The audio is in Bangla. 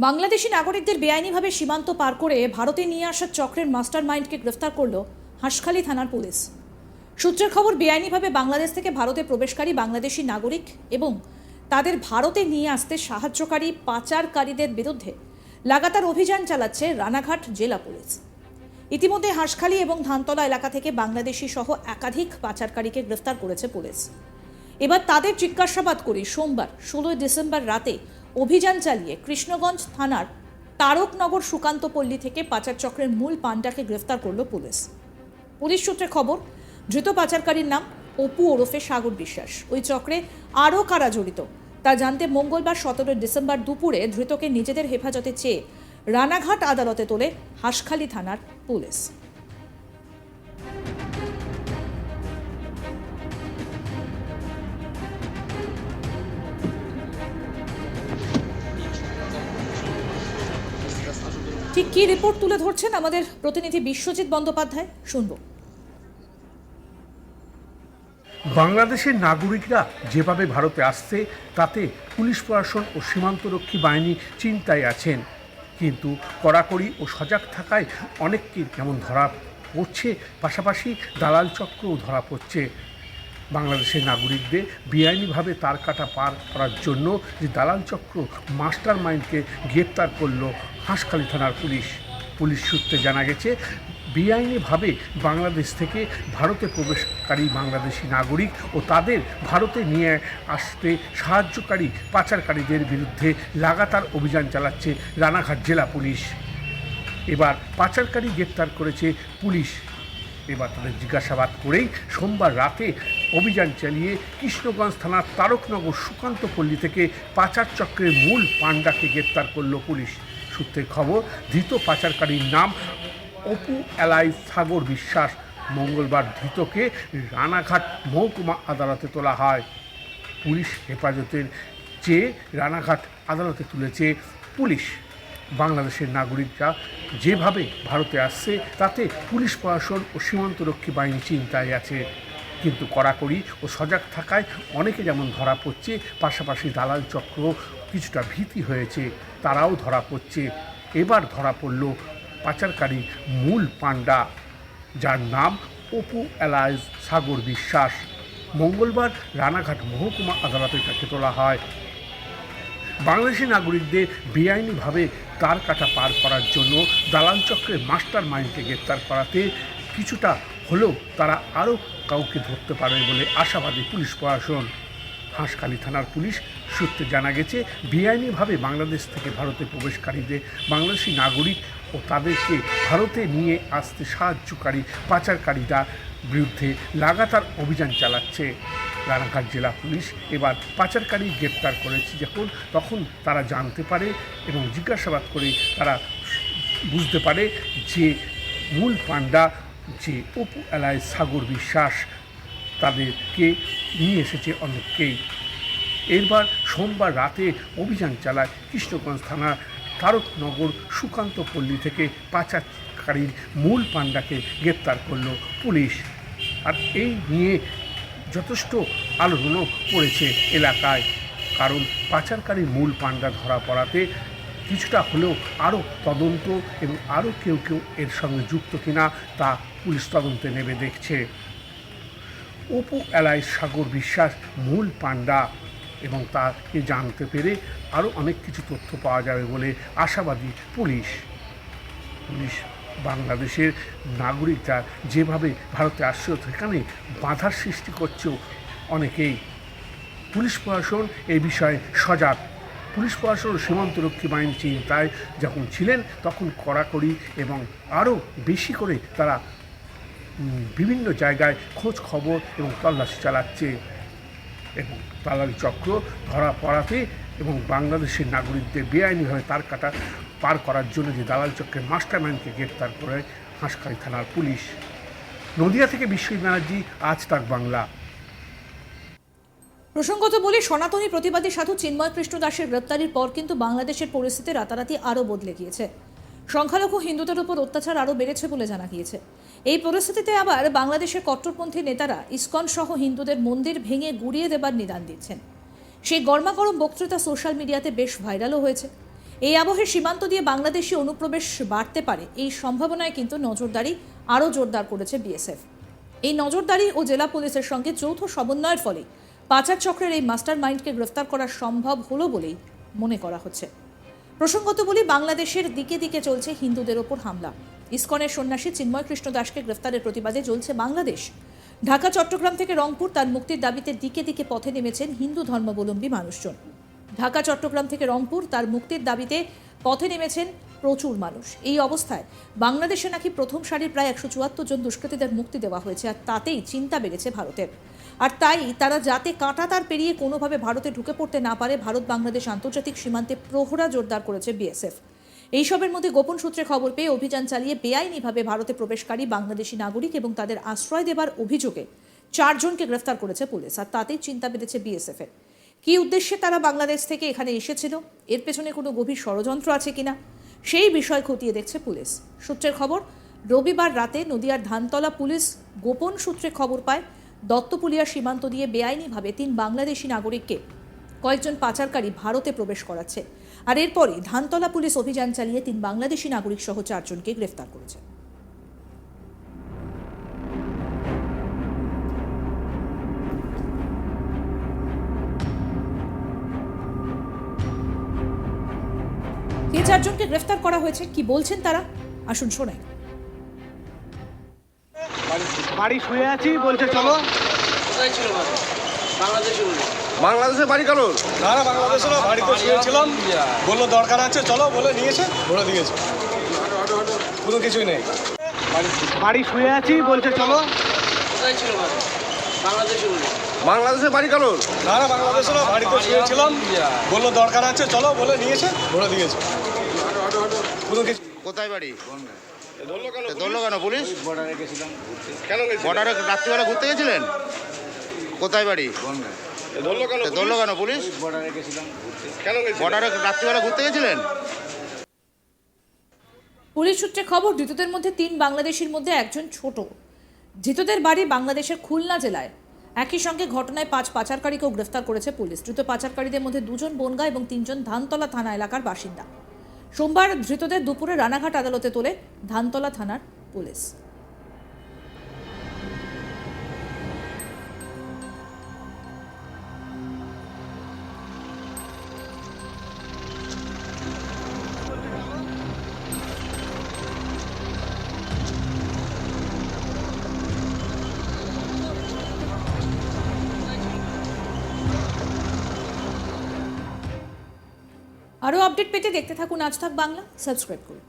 বাংলাদেশি নাগরিকদের বেআইনিভাবে সীমান্ত পার করে ভারতে নিয়ে আসার চক্রের মাস্টার মাইন্ডকে গ্রেফতার করল হাঁসখালি থানার পুলিশ। সূত্রের খবর, বেআইনিভাবে বাংলাদেশ থেকে ভারতে প্রবেশকারী বাংলাদেশি নাগরিক এবং তাদের ভারতে নিয়ে আসতে সাহায্যকারী পাচারকারীদের বিরুদ্ধে লাগাতার অভিযান চালাচ্ছে রানাঘাট জেলা পুলিশ। ইতিমধ্যে হাঁসখালি এবং ধানতলা এলাকা থেকে বাংলাদেশি সহ একাধিক পাচারকারীকে গ্রেফতার করেছে পুলিশ। এবার তাদের জিজ্ঞাসাবাদ করে সোমবার 16 ডিসেম্বর রাতে অভিযান চালিয়ে কৃষ্ণগঞ্জ থানার তারকনগর সুকান্ত পল্লী থেকে পাচার চক্রের মূল পাণ্ডাকে গ্রেফতার করল পুলিশ। পুলিশ সূত্রে খবর, ধৃত পাচারকারীর নাম অপু ওরফে সাগর বিশ্বাস। ওই চক্রে আরও কারা জড়িত তা জানতে মঙ্গলবার 17 ডিসেম্বর দুপুরে ধৃতকে নিজেদের হেফাজতে চেয়ে রানাঘাট আদালতে তোলে হাঁসখালি থানার পুলিশ। ঠিক কি রিপোর্ট তুলে ধরছেন আমাদের প্রতিনিধি বিশ্বজিৎ বন্দ্যোপাধ্যায়, শুনব। বাংলাদেশের নাগরিকরা যেভাবে ভারতে আসছে তাতে পুলিশ প্রশাসন ও সীমান্তরক্ষী বাহিনী চিন্তায় আছেন, কিন্তু কড়াকড়ি ও সজাগ থাকায় অনেককে যেমন ধরা পড়ছে, পাশাপাশি দালাল চক্রও ধরা পড়ছে। বাংলাদেশের নাগরিকদের বেআইনিভাবে তার কাটা পার করার জন্য যে দালাল চক্র মাস্টার মাইন্ডকে গ্রেপ্তার করল হাঁসখালি থানার পুলিশ। পুলিশ সূত্রে জানা গেছে, বেআইনিভাবে বাংলাদেশ থেকে ভারতে প্রবেশকারী বাংলাদেশি নাগরিক ও তাদের ভারতে নিয়ে আসতে সাহায্যকারী পাচারকারীদের বিরুদ্ধে লাগাতার অভিযান চালাচ্ছে রানাঘাট জেলা পুলিশ। এবার পাচারকারী গ্রেপ্তার করেছে পুলিশ। এবার তাদের জিজ্ঞাসাবাদ করেই সোমবার রাতে অভিযান চালিয়ে কৃষ্ণগঞ্জ থানার তারকনগর সুকান্ত পল্লী থেকে পাচার চক্রের মূল পাণ্ডাকে গ্রেপ্তার করল পুলিশ। সূত্রের খবর, ধৃত পাচারকারীর নাম অপু এলাই সাগর বিশ্বাস। মঙ্গলবার ধৃতকে রানাঘাট মহকুমা আদালতে তোলা হয়। পুলিশ হেফাজতের চেয়ে রানাঘাট আদালতে তুলেছে পুলিশ। বাংলাদেশের নাগরিকরা যেভাবে ভারতে আসছে তাতে পুলিশ প্রশাসন ও সীমান্তরক্ষী বাহিনী চিন্তায় আছে, কিন্তু কড়াকড়ি ও সজাগ থাকায় অনেকে যেমন ধরা পড়ছে, পাশাপাশি দালাল চক্র কিছুটা ভীতি হয়েছে, তারাও ধরা পড়ছে। এবার ধরা পড়ল পাচারকারী মূল পাণ্ডা, যার নাম অপু এলাই সাগর বিশ্বাস। মঙ্গলবার রানাঘাট মহকুমা আদালতের কাছে তোলা হয়। বাংলাদেশি নাগরিকদের বেআইনিভাবে তার কাটা পার করার জন্য দালাল চক্রের মাস্টার মাইন্ডকে গ্রেপ্তার করাতে কিছুটা হলেও তারা আরও কাউকে ধরতে পারবে বলে আশাবাদী পুলিশ প্রশাসন। হাঁসখালি থানার পুলিশ সূত্রে জানা গেছে, বেআইনিভাবে বাংলাদেশ থেকে ভারতে প্রবেশকারীদের বাংলাদেশি নাগরিক ও তাদেরকে ভারতে নিয়ে আসতে সাহায্যকারী পাচারকারীরা বিরুদ্ধে লাগাতার অভিযান চালাচ্ছে রানাঘাট জেলা পুলিশ। এবার পাচারকারী গ্রেপ্তার করেছে তখন তারা জানতে পারে এবং জিজ্ঞাসাবাদ করে তারা বুঝতে পারে যে মূল পাণ্ডা যে অপু এলাই সাগর বিশ্বাস, তাদেরকে নিয়ে এসেছে অনেককেই। এরবার সোমবার রাতে অভিযান চালায় কৃষ্ণগঞ্জ থানার তারকনগর সুকান্ত পল্লী থেকে পাচারকারীর মূল পাণ্ডাকে গ্রেপ্তার করল পুলিশ। আর এই নিয়ে যথেষ্ট আলোড়নও পড়েছে এলাকায়, কারণ পাচারকারীর মূল পাণ্ডা ধরা পড়াতে কিছুটা হলেও আরও তদন্ত এবং আরও কেউ এর সঙ্গে যুক্ত কিনা তা পুলিশ তদন্তে নেমে দেখছে। অপু এলাই সাগর বিশ্বাস মূল পাণ্ডা এবং তাকে জানতে পেরে আরও অনেক কিছু তথ্য পাওয়া যাবে বলে আশাবাদী পুলিশ। বাংলাদেশের নাগরিকরা যেভাবে ভারতে আসছে সেখানে বাধার সৃষ্টি করছেও অনেকেই। পুলিশ প্রশাসন এই বিষয়ে সজাগ। পুলিশ প্রশাসন ও সীমান্তরক্ষী বাহিনী চিন্তায় যখন ছিলেন তখন কড়াকড়ি এবং আরও বেশি করে তারা বিভিন্ন জায়গায় খোঁজ খবর এবং তল্লাশি চালাচ্ছে এবং দালাল চক্র ধরা পড়াতে এবং বাংলাদেশের নাগরিকদের বেআইনিভাবে তার কাটা পার করার জন্য যে দালাল চক্রের মাস্টারমাইন্ডকে গ্রেপ্তার করে হাঁসখালি থানার পুলিশ। নদিয়া থেকে বিশ্বজিৎ ব্যানার্জি, আজ তাক বাংলা। প্রসঙ্গত বলি, সনাতনী প্রতিবাদী সাধু চিন্ময় কৃষ্ণ দাসের গ্রেপ্তারির পর কিন্তু বাংলাদেশের পরিস্থিতি রাতারাতি আরও বদলে গিয়েছে। সংখ্যালঘু হিন্দুদের উপর অত্যাচার আরও বেড়েছে বলে জানা গিয়েছে। এই পরিস্থিতিতে আবার বাংলাদেশের কট্টরপন্থী নেতারা ইসকন সহ হিন্দুদের মন্দির ভেঙে গুঁড়িয়ে দেবার নিদান দিচ্ছেন। সেই গরমাগরম বক্তৃতা সোশ্যাল মিডিয়াতে বেশ ভাইরালও হয়েছে। এই আবহে সীমান্ত দিয়ে বাংলাদেশি অনুপ্রবেশ বাড়তে পারে, এই সম্ভাবনায় কিন্তু নজরদারি আরও জোরদার করেছে বিএসএফ। এই নজরদারি ও জেলা পুলিশের সঙ্গে যৌথ সমন্বয়ের ফলে পাচার চক্রের এই মাস্টার মাইন্ডকে গ্রেফতার করা সম্ভব হলো বলেই মনে করা হচ্ছে। প্রসঙ্গত বলি, বাংলাদেশের দিকে দিকে চলছে হিন্দুদের ওপর হামলা। ইসকনের সন্ন্যাসী চিন্ময় কৃষ্ণ দাসকে গ্রেফতারের প্রতিবাদে জ্বলছে বাংলাদেশ। ঢাকা, চট্টগ্রাম থেকে রংপুর তার মুক্তির দাবিতে দিকে দিকে পথে নেমেছেন হিন্দু ধর্মাবলম্বী মানুষজন। ঢাকা, চট্টগ্রাম থেকে রংপুর তার মুক্তির দাবিতে পথে নেমেছেন প্রচুর মানুষ। এই অবস্থায় বাংলাদেশে নাকি প্রথম সারির প্রায় 174 জন দুষ্কৃতীদের মুক্তি দেওয়া হয়েছে, আর তাতেই চিন্তা বেড়েছে ভারতের। আর তাই তারা যাতে কাঁটাতার পেরিয়ে কোনোভাবে ভারতে ঢুকে পড়তে না পারে, ভারত বাংলাদেশ আন্তর্জাতিক সীমান্তে প্রহরা জোরদার করেছে বিএসএফ। এইসবের মধ্যে গোপন সূত্রে খবর পেয়ে অভিযান চালিয়ে বেআইনিভাবে ভারতে প্রবেশকারী বাংলাদেশি নাগরিক এবং তাদের আশ্রয় দেবার অভিযোগে 4 জনকে গ্রেফতার করেছে পুলিশ, আর তাতেই চিন্তা বেড়েছে বিএসএফের। কী উদ্দেশ্যে তারা বাংলাদেশ থেকে এখানে এসেছিল, এর পেছনে কোনো গভীর ষড়যন্ত্র আছে কিনা, সেই বিষয় খতিয়ে দেখছে পুলিশ। সূত্রের খবর, রবিবার রাতে নদিয়ার ধানতলা পুলিশ গোপন সূত্রে খবর পায় দত্তপুলিয়া সীমান্ত দিয়ে বেআইনিভাবে 3 বাংলাদেশি নাগরিককে কয়েকজন পাচারকারী ভারতে প্রবেশ করাচ্ছে। আর এরপরই ধানতলা পুলিশ অভিযান চালিয়ে 3 বাংলাদেশি নাগরিক সহ 4 জনকে গ্রেফতার করেছে। এই 4 জনকে গ্রেফতার করা হয়েছে, কি বলছেন তারা, আসুন শোনাই। বাড়ি শুয়ে আছি, বলছে চলো। কোথায় ছিল বাড়ি? বাংলাদেশে বলে। বাংলাদেশে বাড়ি কারোর? না না, বাংলাদেশে না, বাড়িতে শুয়েছিলাম, বললো দরকার আছে চলো, বলে নিয়েছে, ধরে দিয়েছে, কোনো কিছুই নেই। বাড়ি শুয়ে আছি, বলছে চলো। কোথায় ছিল বাড়ি? বাংলাদেশে বলে। বাংলাদেশে বাড়ি কারোর? না না, বাংলাদেশে না, বাড়িতে শুয়েছিলাম, বললো দরকার আছে চলো, বলে নিয়েছে, ধরে দিয়েছে, কোনো কিছু। কোথায় বাড়ি? ধরলো কেন? ধরলো কেন পুলিশ? বর্ডারে গেছিলাম ঘুরতে। কেন গেছি? বর্ডারে রাত্রিবেলা ঘুরতে গেছিলেন? কোথায় বাড়ি? বনগাঁ। ধরলো কেন? ধরলো কেন পুলিশ? বর্ডারে গেছিলাম ঘুরতে। কেন গেছি? বর্ডারে রাত্রিবেলা ঘুরতে গেছিলেন? পুলিশ সূত্রে খবর, ধৃতদের মধ্যে 3 বাংলাদেশির মধ্যে একজন ছোট। ধৃতদের বাড়ি বাংলাদেশের খুলনা জেলায়। একই সঙ্গে ঘটনায় 5 পাচারকারীকেও গ্রেফতার করেছে পুলিশ। ধৃত পাচারকারীদের মধ্যে 2 জন বনগাঁ এবং 3 জন ধানতলা থানা এলাকার বাসিন্দা। সোমবার ধৃতদের দুপুরে রানাঘাট আদালতে তোলে ধানতলা থানার পুলিশ। আরও আপডেট পেতে দেখতে থাকুন আজ তাক বাংলা, সাবস্ক্রাইব করুন।